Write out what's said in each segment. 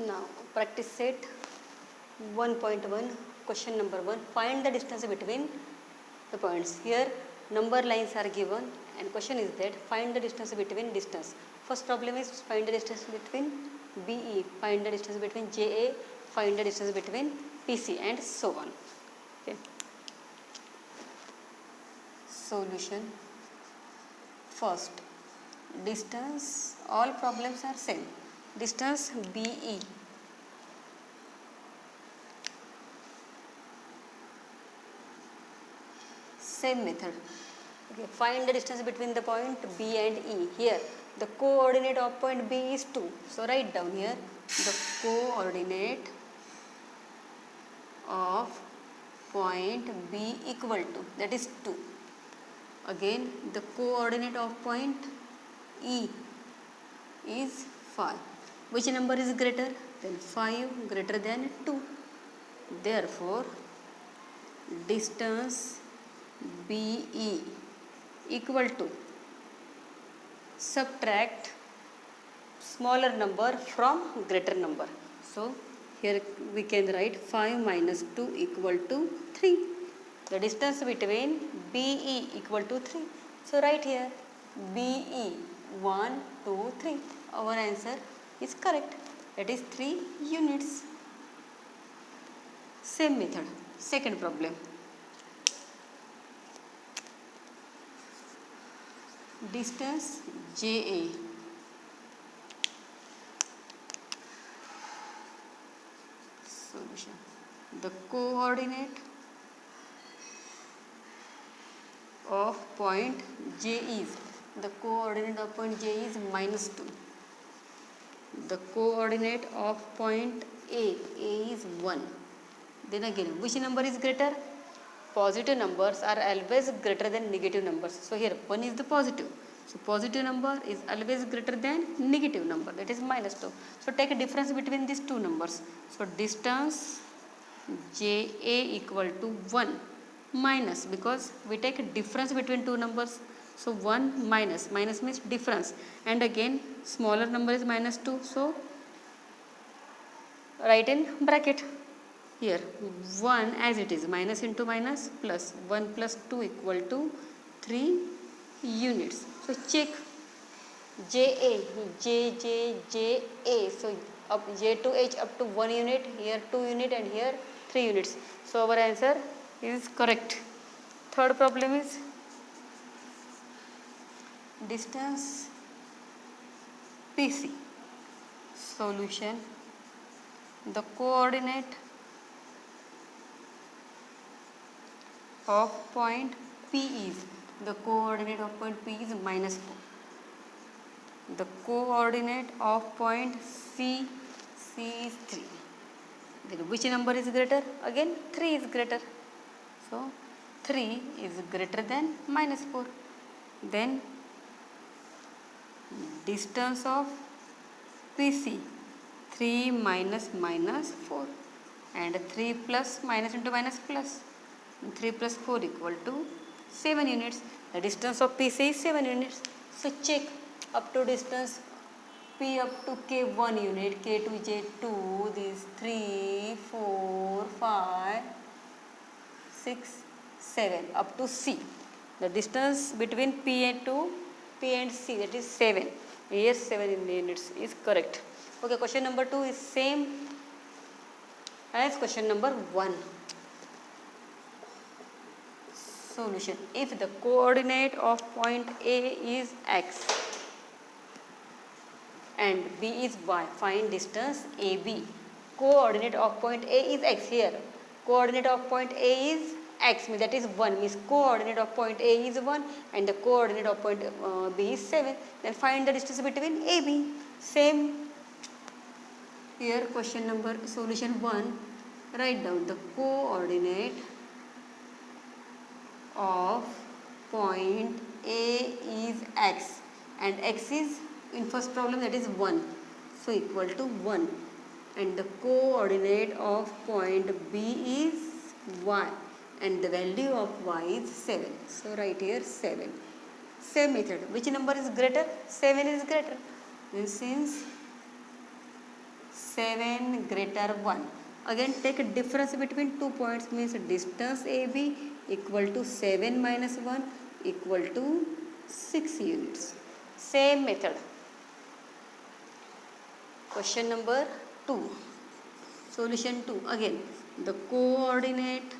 Now, practice set 1.1, question number 1. Find the distance between the points. Here, number lines are given and question is that find the distance between distance. First problem is find the distance between BE, find the distance between JA, find the distance between PC and so on. Okay. Solution. First, distance, all problems are same. Distance BE. Same method. Okay, find the distance between the point B and E. Here, the coordinate of point B is 2. So, write down here the coordinate of point B equal to, that is 2. Again, the coordinate of point E is 5. Which number is greater? Then 5 greater than 2. Therefore, distance BE equal to, subtract smaller number from greater number. So, here we can write 5 minus 2 equal to 3. The distance between BE equal to 3. So, write here BE 1, 2, 3. Our answer is correct. That is 3 units. Same method. Second problem. Distance JA. Solution. The coordinate of point J is, the coordinate of point J is minus 2. The coordinate of point A is 1. Then again, which number is greater? Positive numbers are always greater than negative numbers. So here 1 is the positive. So positive number is always greater than negative number, that is minus 2. So take a difference between these two numbers. So distance JA equal to 1 minus, because we take a difference between two numbers. So 1 minus, minus means difference, and again smaller number is minus 2. So write in bracket. Here 1 as it is, minus into minus plus, 1 plus 2 equal to 3 units. So check JA, JA. So up J to H up to 1 unit, here 2 unit and here 3 units. So our answer is correct. Third problem is distance PC. Solution. The coordinate of point P is, the coordinate of point P is minus 4. The coordinate of point C is 3. Then which number is greater? Again 3 is greater. So 3 is greater than minus 4. Then distance of PC, 3 minus minus 4, and 3 plus minus into minus plus. 3 plus 4 equal to 7 units. The distance of PC is 7 units. So check up to distance P up to K 1 unit, K to J 2, these 3, 4, 5, 6, 7 up to C. The distance between P and C, that is 7. Here 7 units is correct. Okay, question number 2 is same as question number 1. Solution. If the coordinate of point A is x and B is y, find distance AB. Coordinate of point A is x here. Coordinate of point A is x, that is 1, means coordinate of point A is 1 and the coordinate of point B is 7. Then find the distance between AB. Same here, question number, solution 1. Write down the coordinate of point A is x and x is, in first problem, that is 1. So equal to 1, and the coordinate of point B is y and the value of y is 7. So write here 7. Same method. Which number is greater? 7 is greater. And since 7 greater 1. Again take a difference between 2 points, means distance AB equal to 7 minus 1 equal to 6 units. Same method. Question number 2. Solution 2. Again the coordinate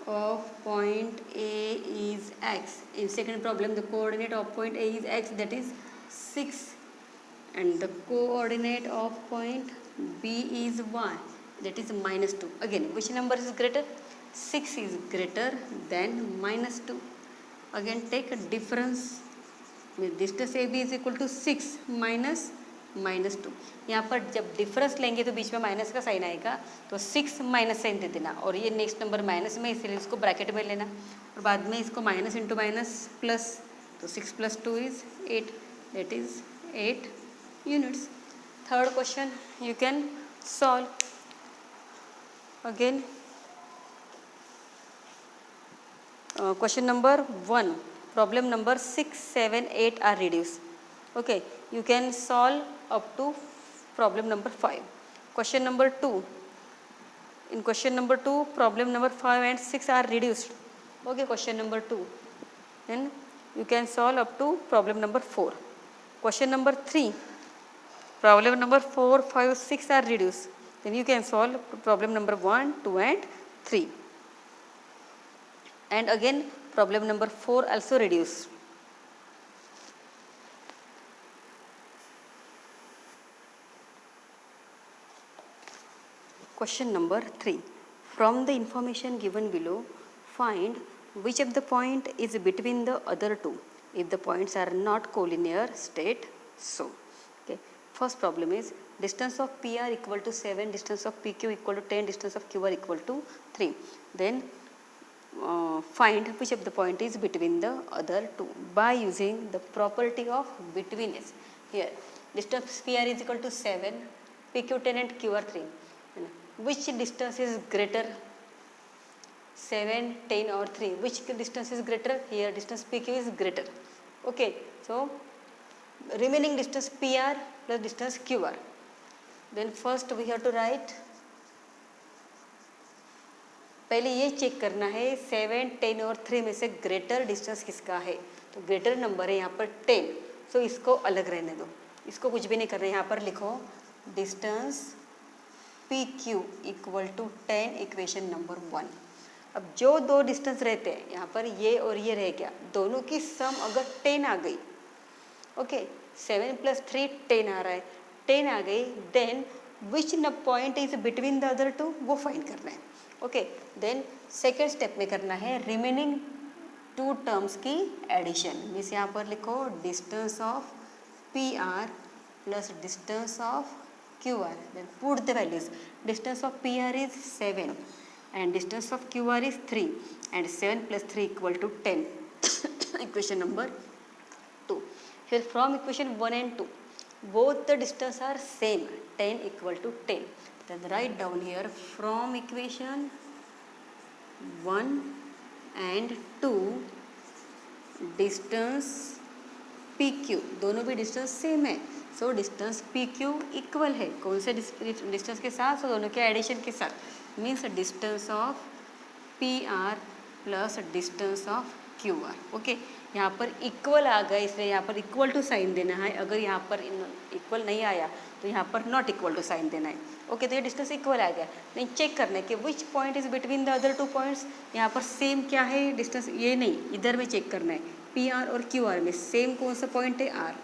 of point A is x. In second problem the coordinate of point A is x, that is 6, and the coordinate of point B is y, that is minus 2. Again which number is greater? 6 is greater than minus 2. Again take a difference, distance AB is equal to 6 minus minus 2. यहाँ पर जब difference लेंगे तो बीच में minus का sign आएगा, तो 6 minus sign दे देना, और ये नेक्स्ट नंबर माइनस में, इसलिए इसको ब्रैकेट में लेना, और बाद में इसको माइनस इंटू माइनस प्लस, तो 6 + 2 is 8, that is 8 units. Third question you can solve. Again question number 1, problem number 6, 7, 8 are reduced. Okay, you can solve up to problem number 5. Question number 2, in question number 2 problem number 5 and 6 are reduced. Okay, question number 2, then you can solve up to problem number 4. Question number 3, problem number 4, 5, 6 are reduced, then you can solve problem number 1, 2 and 3. And again problem number 4 also reduced. Question number 3, from the information given below find which of the point is between the other two if the points are not collinear, state so. Okay, first problem is distance of PR equal to 7, distance of PQ equal to 10, distance of QR equal to 3. Then find which of the point is between the other two by using the property of betweenness. Here distance PR is equal to 7, PQ 10 and QR 3. Which distance is greater? 7, 10 or 3? Which distance is greater? Here distance PQ is greater. Okay, so remaining distance PR plus distance QR. Then first we have to write, पहले ये check करना है 7, 10 और 3 में से greater distance किसका है. तो ग्रेटर नंबर है यहाँ पर 10, सो इसको अलग रहने दो, इसको कुछ भी नहीं करना है. यहाँ पर लिखो distance PQ equal to 10, equation number 1. अब जो दो डिस्टेंस रहते हैं यहाँ पर ये और ये रह गया, दोनों की सम अगर 10 आ गई, ओके 7 + 3 10 आ रहा है, 10 आ गई, then which point is between the other two वो फाइंड करना है. ओके, देन सेकेंड स्टेप में करना है रिमेनिंग टू टर्म्स की एडिशन. मीन्स यहाँ पर लिखो distance of PR plus distance of QR. Then put the values. Distance of PR is 7 and distance of QR is 3 and 7 + 3 equal to 10. Equation number 2. Here from equation 1 and 2 both the distance are same, 10 equal to 10. Then write down here from equation 1 and 2 distance PQ, दोनों भी distance same है, so distance PQ equal है कौन से distance के साथ? सो दोनों के एडिशन के साथ. Means distance of PR plus distance of QR. Okay, यहाँ पर इक्वल आ गया इसलिए यहाँ पर इक्वल टू साइन देना है. अगर यहाँ पर इक्वल नहीं आया तो यहाँ पर नॉट इक्वल टू साइन देना है. ओके, तो ये डिस्टेंस इक्वल आ गया. नहीं चेक करना है कि विच point is between the other two points. यहाँ पर सेम क्या है डिस्टेंस, ये नहीं, इधर में चेक करना है PR और QR में सेम कौन सा पॉइंट है? R.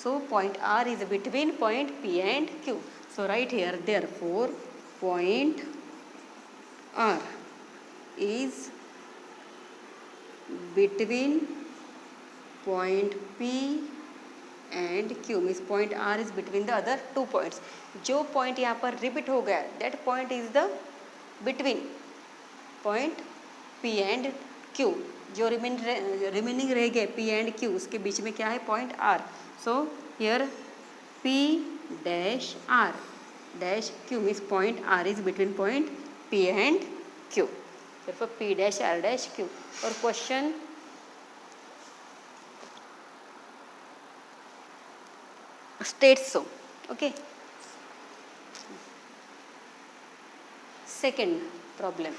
So point R is between point P and Q. So right here therefore point R is between point P and Q. means point R is between the other two points. जो point यहाँ पर repeat हो गया that point is the between point P and Q. जो remaining रह गए P and Q उसके बीच में क्या है? Point R. So here P dash R dash Q means point R is between point P and Q. Therefore P dash R dash Q. और question states so. Okay. Second problem,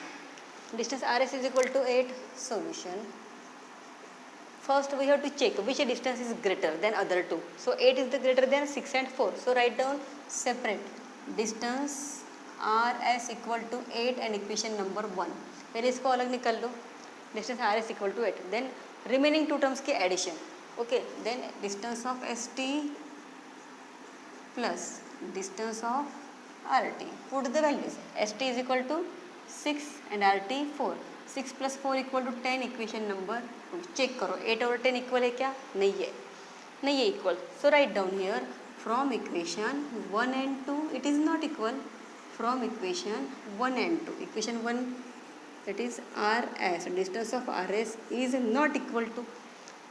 distance RS is equal to 8. Solution. First we have to check which distance is greater than other two. So 8 is the greater than 6 and 4. So write down separate distance RS equal to 8 and equation number 1. पहले इसको अलग निकाल लो. Distance RS equal to 8. Then remaining two terms के addition. Okay. Then distance of ST plus distance of RT. Put the values. ST is equal to 6 and RT 4. 6 plus 4 equal to 10. Equation number 2. Check करो 8 और 10 equal है क्या? नहीं है, नहीं है equal. So write down here from equation 1 and 2 it is not equal. From equation 1 and 2. Equation 1 that is RS. Distance of RS is not equal to.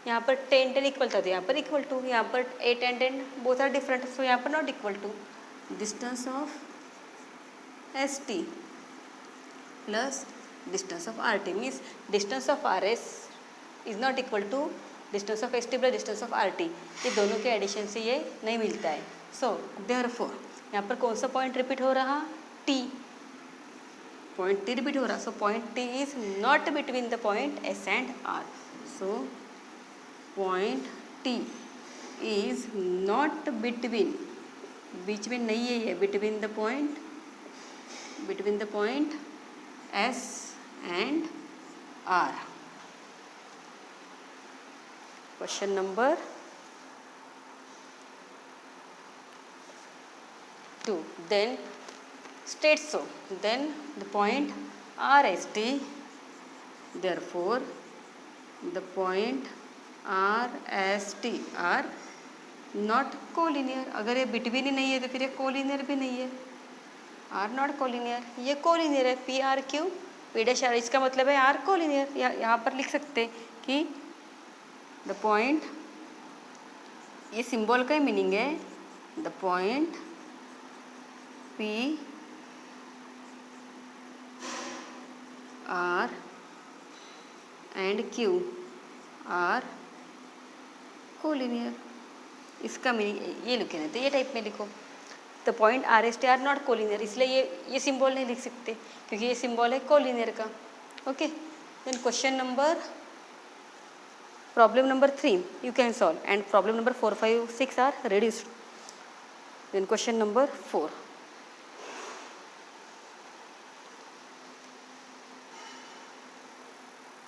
यहाँ पर 10 10 इक्वल था तो यहाँ पर इक्वल टू. यहाँ पर 8 and 10 both are different. So यहाँ पर not equal to. Distance of ST plus distance of RT means distance of RS is not equal to distance of ST plus distance of RT. ये दोनों के addition से ये नहीं मिलता है. सो देयरफॉर यहाँ पर कौन सा पॉइंट रिपीट हो रहा? T. पॉइंट T रिपीट हो रहा. So point T is not between the point S and R. So point T is not between, बीच में नहीं है ये, between the point S and R. Question number 2. Then states so. Then the point RST. Therefore, the point RST are not collinear. अगर ये between ही नहीं है तो फिर ये कोलिनियर भी नहीं है. Are not collinear. ये कोलिनियर है. P R Q P dash R. इसका मतलब है आर कोलिनियर. यहाँ पर लिख सकते कि द पॉइंट, ये सिंबल का ही मीनिंग है. The point P R and Q R collinear. इसका मीनिंग ये लिखे रहते, ये टाइप में लिखो. The point R S T R not collinear. इसलिए ये सिंबल नहीं लिख सकते क्योंकि ये सिंबल है कोलिनियर का. Okay. Then question number, problem number 3 you can solve and problem number 4 5 6 are reduced. Then question number 4.